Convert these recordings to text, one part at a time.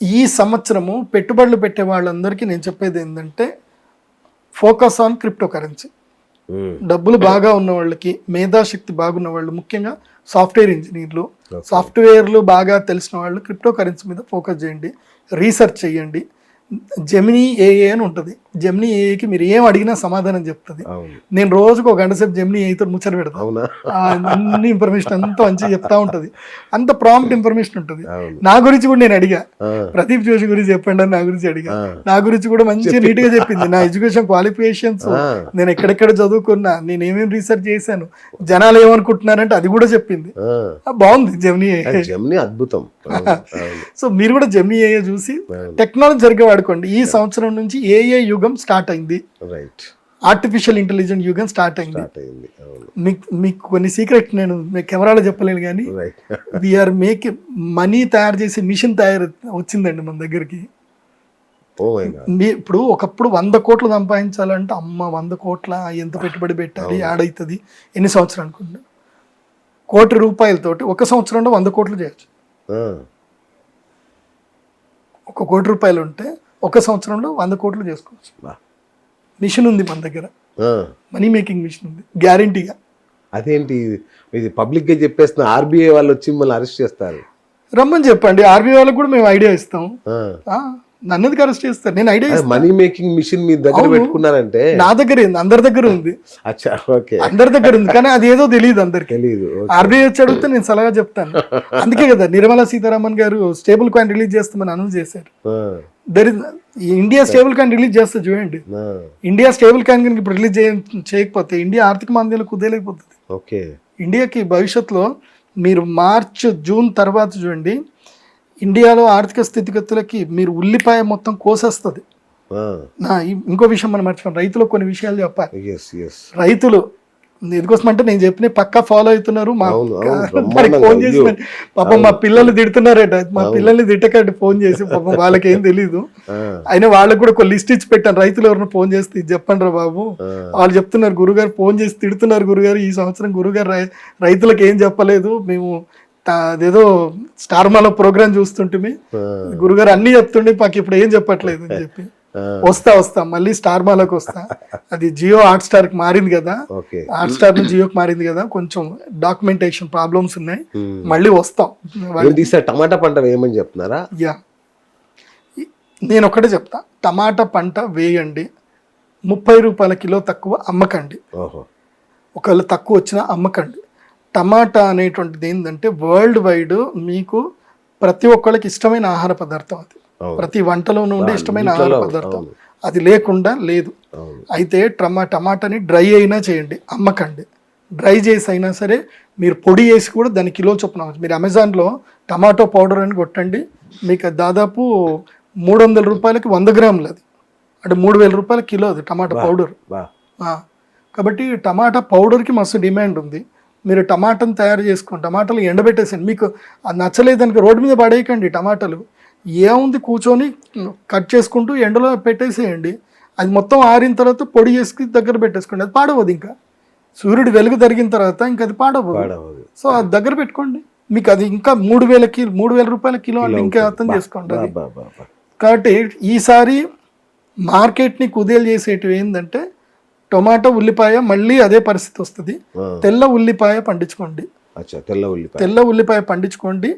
ఈ సంవత్సరము పెట్టుబడులు పెట్టే వాళ్ళందరికీ నేను చెప్పేది ఏంటంటే ఫోకస్ ఆన్ క్రిప్టో కరెన్సీ. డబ్బులు బాగా ఉన్న వాళ్ళకి, మేధాశక్తి బాగున్న వాళ్ళు, ముఖ్యంగా సాఫ్ట్వేర్ ఇంజనీర్లు, సాఫ్ట్వేర్లు బాగా తెలిసిన వాళ్ళు క్రిప్టో కరెన్సీ మీద ఫోకస్ చేయండి, రీసెర్చ్ చేయండి. జెమినీ ఏఏ అని ఉంటుంది. జెమినీ ఏఏకి మీరు ఏం అడిగినా సమాధానం చెప్తుంది. నేను రోజుకు ఒక గంట సేపు జెమినీ ఏతో ముచ్చట పెడతాను. అన్ని ఇన్ఫర్మేషన్ అంతా మంచిగా చెప్తా ఉంటుంది. అంత ప్రాంప్ట్ ఇన్ఫర్మేషన్ ఉంటుంది. నా గురించి కూడా నేను అడిగా, ప్రదీప్ జోషి గురించి చెప్పండి అని నా గురించి అడిగా. నా గురించి కూడా మంచిగా నీట్ గా చెప్పింది. నా ఎడ్యుకేషన్ క్వాలిఫికేషన్స్, నేను ఎక్కడెక్కడ చదువుకున్నా, నేను ఏమేమి రీసెర్చ్ చేశాను, జనాలు ఏమనుకుంటున్నారంటే అది కూడా చెప్పింది. బాగుంది జెమినీ ఏఏ, అద్భుతం. సో మీరు కూడా జెమినీ ఏఏ చూసి టెక్నాలజీ సరిగ్గా వాడుకోండి. ఈ సంవత్సరం నుంచి ఏఏ యుగం స్టార్ట్ అయింది. ఆర్టిఫిషియల్ ఇంటెలిజెంట్ యుగం స్టార్ట్ అయింది. మీకు కొన్ని సీక్రెట్ నేను కెమెరాలో చెప్పలేను కానీ వీఆర్ మేకింగ్ మనీ తయారు చేసే మిషన్ వచ్చిందండి మన దగ్గరికి. ఇప్పుడు ఒకప్పుడు 100 కోట్లు సంపాదించాలంటే అమ్మ 100 కోట్ల ఎంత పెట్టుబడి పెట్టాలి, యాడ్ అవుతుంది, ఎన్ని సంవత్సరాలు అనుకుంటా. ₹1,00,00,000 ఒక సంవత్సరంలో 100 కోట్లు చేయొచ్చు. ₹1,00,00,000 ఉంటే ఒక సంవత్సరంలో 100 కోట్లు చేసుకోవచ్చు. మిషన్ ఉంది మన దగ్గర, మనీ మేకింగ్ మిషన్ ఉంది గ్యారంటీగా. అదేంటి ఇది పబ్లిక్ గా చెప్పేస్తున్నా, ఆర్బీఐ వాళ్ళు వచ్చి మిమ్మల్ని అరెస్ట్ చేస్తారు. రమ్మని చెప్పండి, ఆర్బీఐ వాళ్ళకి కూడా మేము ఐడియా ఇస్తాం. నన్నది అరెస్ట్ చేస్తారు, నేను ఐడియా ఇస్తాను. మనీ మేకింగ్ మిషన్ మీ దగ్గర పెట్టుకున్నారంటే నా దగ్గర అందరి దగ్గర ఉంది. అందరి దగ్గర ఉంది, కానీ అది ఏదో తెలియదు అందరికి. ఆర్బీఐ వచ్చి అడిగితే నేను సలహా చెప్తాను. అందుకే కదా నిర్మలా సీతారామన్ గారు స్టేబుల్ కాయిన్ రిలీజ్ చేస్తామని అనౌన్స్ చేశారు. ఇండియా స్టేబుల్ కాయిన్ రిలీజ్ చేస్తే చూడండి, ఇండియా స్టేబుల్ కాయిన్ కనుక ఇప్పుడు రిలీజ్ చేయకపోతే ఇండియా ఆర్థిక మాంద్యంలో కుదేలైపోతుంది. ఇండియాకి భవిష్యత్తులో మీరు మార్చ్ జూన్ తర్వాత చూడండి, ఇండియాలో ఆర్థిక స్థితిగతులకి మీరు ఉల్లిపాయ మొత్తం కోసేస్తుంది. ఇంకో విషయం మనం మర్చిపోయాం, రైతులకు కొన్ని విషయాలు చెప్పాలి. రైతులు ఎందుకోసం అంటే నేను చెప్పిన పక్కా ఫాలో అవుతున్నారు. ఫోన్ చేసి పాపం మా పిల్లల్ని తిడుతున్నారట, మా పిల్లల్ని తిట్టకండి ఫోన్ చేసి, పాపం వాళ్ళకి ఏం తెలీదు. అయినా వాళ్ళకి కూడా ఒక లిస్ట్ ఇచ్చి పెట్టాను, రైతులు ఎవరైనా ఫోన్ చేస్తే చెప్పండి రా బాబు. వాళ్ళు చెప్తున్నారు, గురుగారు ఫోన్ చేసి తిడుతున్నారు, గురుగారు ఈ సంవత్సరం గురుగారు రైతులకు ఏం చెప్పలేదు, మేము అదేదో స్టార్ మాలో ప్రోగ్రామ్ చూస్తుంటే గురుగారు అన్ని చెప్తుండే, మాకు ఇప్పుడు ఏం చెప్పట్లేదు అని చెప్పి. వస్తా మళ్ళీ స్టార్ మాలోకి వస్తా. అది జియో హాట్ స్టార్ కి మారింది కదా, హాట్ స్టార్ నుంచి జియోకి మారింది కదా, కొంచెం డాక్యుమెంటేషన్ ప్రాబ్లమ్స్ ఉన్నాయి, మళ్ళీ వస్తాం. టమాటా పంట వేయమని చెప్తున్నారా? నేను ఒకటే చెప్తా, టమాటా పంట వేయండి, ₹30 కిలో తక్కువ అమ్మకండి. ఒకవేళ తక్కువ వచ్చినా అమ్మకండి. టమాటా అనేటువంటిది ఏంటంటే వరల్డ్ వైడ్ మీకు ప్రతి ఒక్కళ్ళకి ఇష్టమైన ఆహార పదార్థం. అది ప్రతి వంటలోనూ ఉండే ఇష్టమైన ఆహార పదార్థం, అది లేకుండా లేదు. అయితే టమాటాని డ్రై అయినా చేయండి, అమ్మకండి. డ్రై చేసి అయినా సరే మీరు పొడి చేసి కూడా దాని కిలో చొప్పున మీరు అమెజాన్లో టమాటో పౌడర్ అని కొట్టండి, మీకు దాదాపు ₹300 100 గ్రాములు, అది అంటే ₹3,000 కిలో అది టమాటా పౌడర్. కాబట్టి టమాటా పౌడర్కి మస్తు డిమాండ్ ఉంది. మీరు టమాటాను తయారు చేసుకోండి, టమాటాలు ఎండబెట్టేసండి. మీకు అది నచ్చలేదానికి రోడ్డు మీద పడేయకండి. టమాటాలు ఏముంది, కూర్చొని కట్ చేసుకుంటూ ఎండలో పెట్టేసేయండి. అది మొత్తం ఆరిన తర్వాత పొడి చేసి దగ్గర పెట్టేసుకోండి, అది పాడవద్దు. ఇంకా సూర్యుడు వెలుగు తరిగిన తర్వాత ఇంకా అది పాడవద్దు. సో అది దగ్గర పెట్టుకోండి, మీకు అది ఇంకా ₹3,000 కిలో అంటే ఇంకా అర్థం చేసుకోండి. అది కాబట్టి ఈసారి మార్కెట్ని కుదేలు చేసేటివి ఏంటంటే టొమాటో, ఉల్లిపాయ, మళ్ళీ అదే పరిస్థితి వస్తుంది. తెల్ల ఉల్లిపాయ పండించుకోండి, తెల్ల ఉల్లిపాయ పండించుకోండి.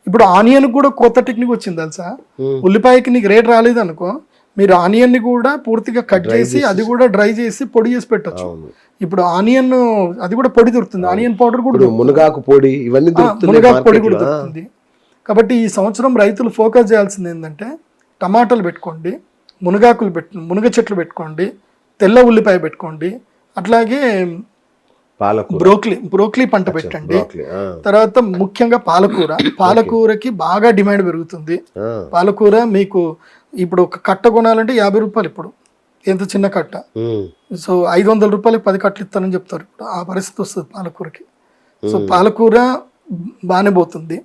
ఇప్పుడు ఆనియన్ కూడా కొత్త టెక్నిక్ వచ్చింది తెలుసా. ఉల్లిపాయకి నీకు రేట్ రాలేదు అనుకో, మీరు ఆనియన్ ని కూడా పూర్తిగా కట్ చేసి అది కూడా డ్రై చేసి పొడి చేసి పెట్టచ్చు. ఇప్పుడు ఆనియన్ అది కూడా పొడి దొరుకుతుంది, ఆనియన్ పౌడర్ కూడా, మునగాకు పొడి, ఇవన్నీ మునగాకు పొడి కూడా దొరుకుతుంది. కాబట్టి ఈ సంవత్సరం రైతులు ఫోకస్ చేయాల్సింది ఏంటంటే టమాటాలు పెట్టుకోండి, మునగ చెట్లు పెట్టుకోండి, తెల్ల ఉల్లిపాయ పెట్టుకోండి, అట్లాగే బ్రోక్లీ పంట పెట్టండి. తర్వాత ముఖ్యంగా పాలకూరకి బాగా డిమాండ్ పెరుగుతుంది. పాలకూర మీకు ఇప్పుడు ఒక కట్ట కొనాలంటే ₹50 ఇప్పుడు, ఎంత చిన్న కట్ట. సో ₹500 10 కట్టలు ఇస్తానని చెప్తారు. ఇప్పుడు ఆ పరిస్థితి వస్తుంది పాలకూరకి. సో పాలకూర బాగానే పోతుంది.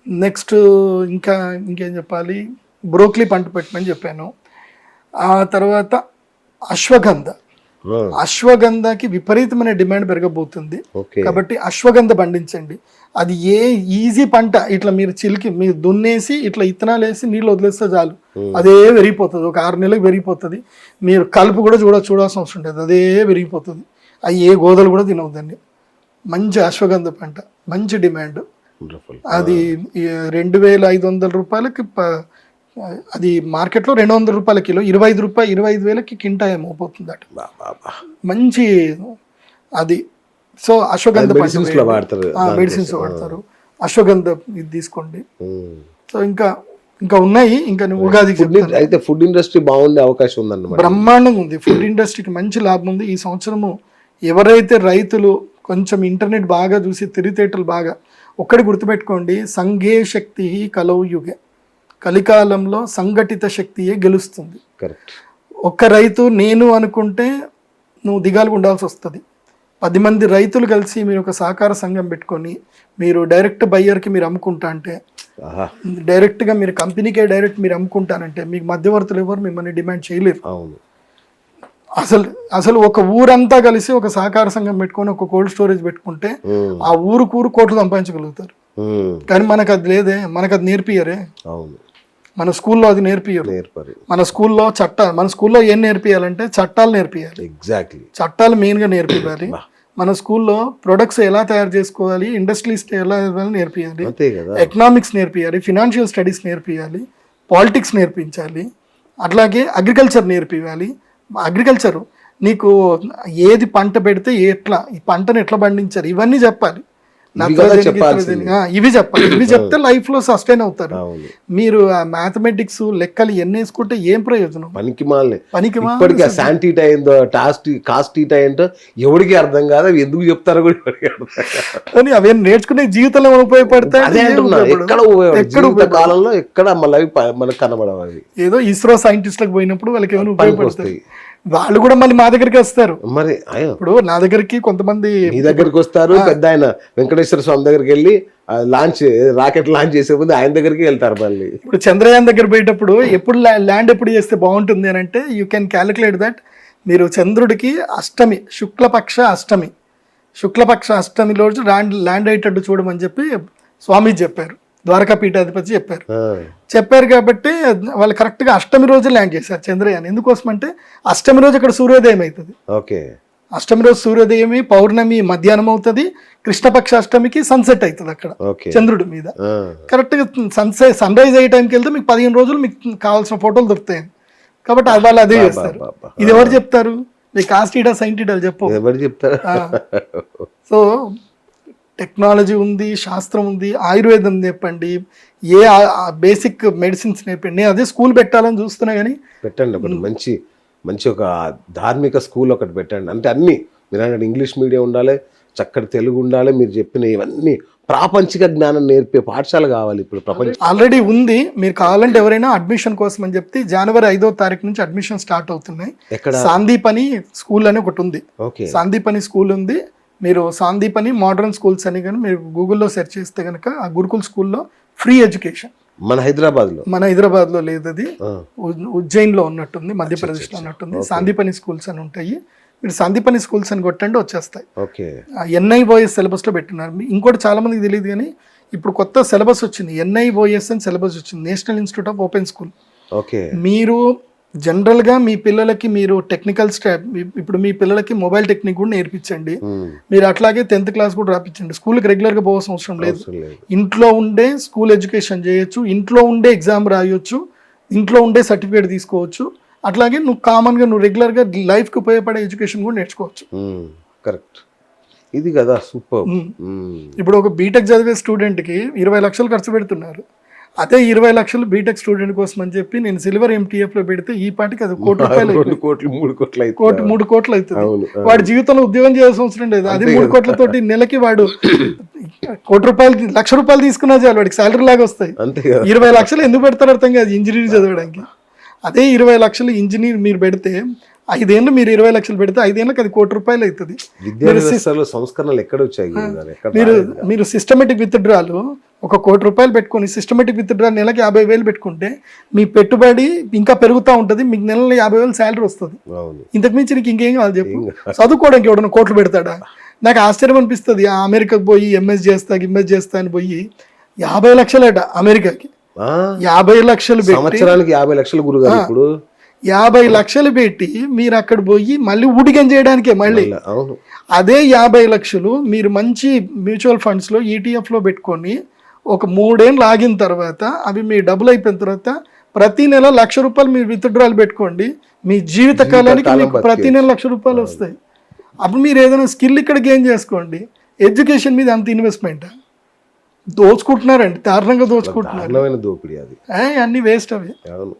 నెక్స్ట్ ఇంకేం చెప్పాలి, బ్రోక్లీ పంట పెట్టమని చెప్పాను. ఆ తర్వాత అశ్వగంధకి విపరీతమైన డిమాండ్ పెరగబోతుంది. ఓకే. కాబట్టి అశ్వగంధ పండించండి. అది ఈజీ పంట. ఇట్లా మీరు మీరు దున్నేసి ఇట్లా ఇత్తనాలు వేసి నీళ్ళు వదిలేస్తే చాలు, అదే పెరిగిపోతుంది. ఒక 6 నెలలకు పెరిగిపోతుంది. మీరు కలుపు కూడా చూడాల్సిన అవసరం లేదు, అదే పెరిగిపోతుంది. అవి ఏ గోదలు కూడా తినవద్దండి. మంచి అశ్వగంధ పంట, మంచి డిమాండ్. అది 2500 రూపాయలకి అది మార్కెట్లో 200 రూపాయల కిలో, 25,000కి కింటా ఏమవుతుంది అట. మంచి అది. సో అశ్వగంధ మెడిసిన్స్ వాడతారు. అశ్వగంధ ఇది తీసుకోండి. సో ఇంకా ఉన్నాయి. ఇంకా ఉగాది అయితే ఫుడ్ ఇండస్ట్రీ బాగుండే అవకాశం ఉందన్నమాట. బ్రహ్మాండంగా ఉంది. ఫుడ్ ఇండస్ట్రీకి మంచి లాభం ఉంది. ఈ సంవత్సరము ఎవరైతే రైతులు కొంచెం ఇంటర్నెట్ బాగా చూసి తెలివితేటలు బాగా, ఒక్కటి గుర్తుపెట్టుకోండి, సంఘే శక్తి కలవు యుగే, కలికాలంలో సంఘటిత శక్తియే గెలుస్తుంది. కరెక్ట్. ఒక్క రైతు నేను అనుకుంటే నువ్వు దిగాలుగా ఉండాల్సి వస్తుంది. 10 మంది రైతులు కలిసి మీరు ఒక సహకార సంఘం పెట్టుకొని మీరు డైరెక్ట్ బయ్యర్కి మీరు అమ్ముకుంటా అంటే, డైరెక్ట్గా మీరు కంపెనీకే డైరెక్ట్ మీరు అమ్ముకుంటానంటే మీకు మధ్యవర్తులు ఎవరు మిమ్మల్ని డిమాండ్ చేయలేరు. అవును. అసలు ఒక ఊరంతా కలిసి ఒక సహకార సంఘం పెట్టుకొని ఒక కోల్డ్ స్టోరేజ్ పెట్టుకుంటే ఆ ఊరు కోట్లు సంపాదించగలుగుతారు. కానీ మనకు అది లేదే, మనకు అది నేర్పియరే. అవును. మన స్కూల్లో అది నేర్పియరు. మన స్కూల్లో ఏం నేర్పియాలంటే చట్టాలు నేర్పియాలి. ఎగ్జాక్ట్లీ. చట్టాలు మెయిన్గా నేర్పియాలి. మన స్కూల్లో ప్రొడక్ట్స్ ఎలా తయారు చేసుకోవాలి, ఇండస్ట్రీస్ ఎలా నేర్పియాలి, ఎకనామిక్స్ నేర్పియాలి, ఫినాన్షియల్ స్టడీస్ నేర్పియాలి, పాలిటిక్స్ నేర్పించాలి, అట్లాగే అగ్రికల్చర్ నేర్పియాలి. అగ్రికల్చర్ నీకు ఏది పంట పెడితే ఈ పంటను ఎట్లా పండించారు ఇవన్నీ చెప్పాలి. ఇవి చెప్పాలి. ఇవి చెప్తే లైఫ్ లో సస్టైన్ అవుతారు. మీరు మ్యాథమెటిక్స్ లెక్కలు ఎన్ని వేసుకుంటే ఏం ప్రయోజనం? పనికి శాంటీటా ఏందో కాస్టీటా ఏంటో ఎవరికి అర్థం కాదు. అవి ఎందుకు చెప్తారో కూడా కానీ అవి నేర్చుకునే జీవితంలో ఉపయోగపడతాయి. ఎక్కడ కాలంలో ఎక్కడ మనకు కనబడవు. ఏదో ఇస్రో సైంటిస్ట్లకు పోయినప్పుడు వాళ్ళకి ఏమైనా ఉపయోగపడతాయి. వాళ్ళు కూడా మళ్ళీ మా దగ్గరికి వస్తారు. మరి ఇప్పుడు నా దగ్గరికి కొంతమంది మీ దగ్గరికి వస్తారు. పెద్ద ఆయన వెంకటేశ్వర స్వామి దగ్గరికి వెళ్ళి రాకెట్ లాంచ్ చేసే ముందు ఆయన దగ్గరికి వెళ్తారు. మళ్ళీ ఇప్పుడు చంద్రయాన్ దగ్గర పోయేటప్పుడు ఎప్పుడు ల్యాండ్ ఎప్పుడు చేస్తే బాగుంటుంది అని అంటే యూ కెన్ క్యాలిక్యులేట్ దట్. మీరు చంద్రుడికి అష్టమి, శుక్లపక్ష అష్టమి రోజు ల్యాండ్ అయ్యేటట్టు చూడమని చెప్పి స్వామి చెప్పారు. ద్వారకా పీఠాధిపతి చెప్పారు కాబట్టి వాళ్ళు కరెక్ట్ గా అష్టమి రోజు ల్యాండ్ చేశారు చంద్రయాన్. ఎందుకోసం అంటే అష్టమి రోజు అక్కడ సూర్యోదయం అవుతుంది. అష్టమి రోజు సూర్యోదయం, పౌర్ణమి మధ్యాహ్నం అవుతుంది, కృష్ణపక్ష అష్టమికి సన్సెట్ అవుతుంది అక్కడ చంద్రుడి మీద. కరెక్ట్ గా సన్ రైజ్ అయ్యే టైంకి వెళ్తే మీకు 15 రోజులు మీకు కావాల్సిన ఫోటోలు దొరుకుతాయి. కాబట్టి వాళ్ళు అదే చేస్తారు. ఇది ఎవరు చెప్తారు? మీ కాస్టీడా సైంటిడాలు చెప్తారు. సో టెక్నాలజీ ఉంది, శాస్త్రం ఉంది, ఆయుర్వేదం చెప్పండి, ఏ బేసిక్ మెడిసిన్స్ నేర్పండి. నేను అదే స్కూల్ పెట్టాలని చూస్తున్నా. కానీ పెట్టండి, ఒకటి మంచి ఒక ధార్మిక స్కూల్ ఒకటి పెట్టండి. అంటే అన్ని మీరు ఇంగ్లీష్ మీడియం ఉండాలి, చక్కటి తెలుగు ఉండాలి, మీరు చెప్పిన ఇవన్నీ ప్రాపంచిక జ్ఞానం నేర్పే పాఠశాల కావాలి. ఇప్పుడు ప్రపంచం ఆల్రెడీ ఉంది. మీరు కావాలంటే ఎవరైనా అడ్మిషన్ కోసం అని చెప్తే జనవరి 5వ తారీఖు నుంచి అడ్మిషన్ స్టార్ట్ అవుతున్నాయి. సాందీపని స్కూల్ అని ఒకటి ఉంది. సాందీపని స్కూల్ ఉంది. మీరు సాందీపని మోడర్న్ స్కూల్స్ అని కానీ మీరు గూగుల్లో సెర్చ్ చేస్తే కనుక ఆ గురుకుల్ స్కూల్లో ఫ్రీ ఎడ్యుకేషన్. మన హైదరాబాద్లో లేదు, అది ఉజ్జయిన్లో ఉన్నట్టుంది, మధ్యప్రదేశ్లో ఉన్నట్టుంది. సాందీపని స్కూల్స్ అని ఉంటాయి. మీరు సందీపని స్కూల్స్ అని కొట్టండి వచ్చేస్తాయి. NIOS సిలబస్లో పెట్టినారు. ఇంకోటి చాలా మందికి తెలియదు కానీ ఇప్పుడు కొత్త సిలబస్ వచ్చింది, NIOS అని సిలబస్ వచ్చింది, national institute of open school. మీరు జనరల్గా మీ పిల్లలకి మీరు టెక్నికల్ ఇప్పుడు మీ పిల్లలకి మొబైల్ టెక్నిక్ కూడా నేర్పించండి. మీరు అట్లాగే 10th క్లాస్ కూడా రాపించండి. స్కూల్కి రెగ్యులర్గా పోవాల్సిన అవసరం లేదు. ఇంట్లో ఉండే స్కూల్ ఎడ్యుకేషన్ చేయొచ్చు, ఇంట్లో ఉండే ఎగ్జామ్ రాయొచ్చు, ఇంట్లో ఉండే సర్టిఫికేట్ తీసుకోవచ్చు. అట్లాగే నువ్వు కామన్గా నువ్వు రెగ్యులర్గా లైఫ్కి ఉపయోగపడే ఎడ్యుకేషన్ కూడా నేర్చుకోవచ్చు. కరెక్ట్. ఇది కదా సూపర్. ఇప్పుడు ఒక బీటెక్ చదివే స్టూడెంట్కి 20 లక్షలు ఖర్చు పెడుతున్నారు. అదే 20 లక్షలు బీటెక్ స్టూడెంట్ కోసం అని చెప్పి నేను సిల్వర్ MTF లో పెడితే ఈ పాటికి అది 1 కోటి రూపాయలు, 3 కోట్లు అవుతుంది. వాడి జీవితంలో ఉద్యోగం చేయాల్సిన అవసరం లేదు. అది 3 కోట్లతోటి నెలకి వాడు 1 కోటి రూపాయలు, 1 లక్ష రూపాయలు తీసుకున్నా చాలు, వాడికి శాలరీ లాగా వస్తాయి. 20 లక్షలు ఎందుకు పెడతారు అర్థం కాదు ఇంజనీరింగ్ చదవడానికి. అదే 20 లక్షలు ఇంజనీర్ మీరు పెడితే 5 ఏళ్ళు మీరు 20 లక్షలు పెడితే 5 ఏళ్ళకి అది ₹1 కోటి అవుతుంది. విద్యా వ్యవస్థలో సంస్కరణలు ఎక్కడ వచ్చాయి గురుగారు? ఎక్కడ మీరు రాలేదు కదా. మీరు సిస్టమేటిక్ విత్డ్రాలు ₹1 కోటి పెట్టుకొని సిస్టమేటిక్ విత్డ్రా నెలకి 50,000 పెట్టుకుంటే మీ పెట్టుబడి ఇంకా పెరుగుతూ ఉంటుంది, మీకు నెలలో 50,000 శాలరీ వస్తుంది. అవును. ఇంతకు మించి నీకు ఇంకేం కావాలి చెప్పు? చదువుకోవడానికి ఎవడన్నా కోట్లు పెడతాడా? నాకు ఆశ్చర్యం అనిపిస్తుంది. ఆ అమెరికాకి పోయి ఎంఎస్ చేస్తా అని పోయి 50 లక్షలట అమెరికాకి. ఆ, 50 లక్షలు పెట్టి సంవత్సరానికి 50 లక్షలు గురుగారు ఇప్పుడు. 50 లక్షలు పెట్టి మీరు అక్కడ పోయి మళ్ళీ ఊడిగం చేయడానికే మళ్ళీ. అవును. అదే 50 లక్షలు మీరు మంచి మ్యూచువల్ ఫండ్స్లో ఈటీఎఫ్లో పెట్టుకొని ఒక 3 ఏళ్ళు ఆగిన తర్వాత అవి మీ డబ్బులు అయిపోయిన తర్వాత ప్రతి నెల ₹1,00,000 మీరు విత్డ్రాలు పెట్టుకోండి. మీ జీవితకాలానికి మీకు ప్రతి నెల ₹1,00,000 వస్తాయి. అప్పుడు మీరు ఏదైనా స్కిల్ ఇక్కడ గెయిన్ చేసుకోండి. ఎడ్యుకేషన్ మీద అంత ఇన్వెస్ట్మెంట్ దోచుకుంటున్నారండి, దారుణంగా దోచుకుంటున్నారు. దారుణమైన దోపిడీ అది. అన్నీ వేస్ట్ అవి. అవును.